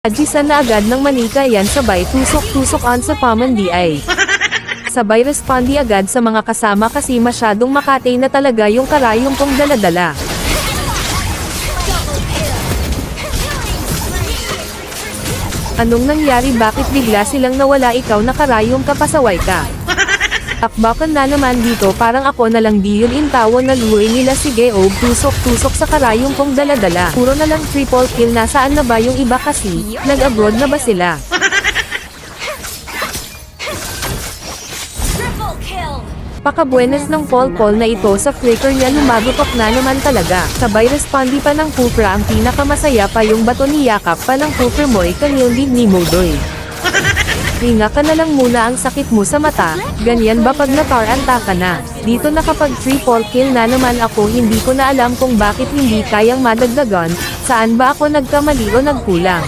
Adjisan na agad ng manika yan sabay tusok-tusokan sa pamandiay. Sabay respondi agad sa mga kasama kasi masyadong makatay na talaga yung karayong kong daladala. Anong nangyari, bakit bigla silang nawala, ikaw na karayong kapasaway ka? Takbakan na naman dito, parang ako na lang di yun intawon na luwi nila, sige tusok-tusok sa karayong kong daladala. Puro na lang triple kill, nasaan na ba yung iba kasi? Nag-abroad na ba sila? Pakabuenas ng Paul na ito sa flicker niya, lumagutok na naman talaga. Sabay respondi pa ng Kupra, ang pinakamasaya pa yung bato ni yakap pa ng Kupra mo'y kanildig ni Modoy. Hinga ka na lang muna, ang sakit mo sa mata, ganyan ba pag nataranta ka na? Dito nakapag triple kill na naman ako, hindi ko na alam kung bakit hindi kayang madagdagan, saan ba ako nagkamali o nagkulang?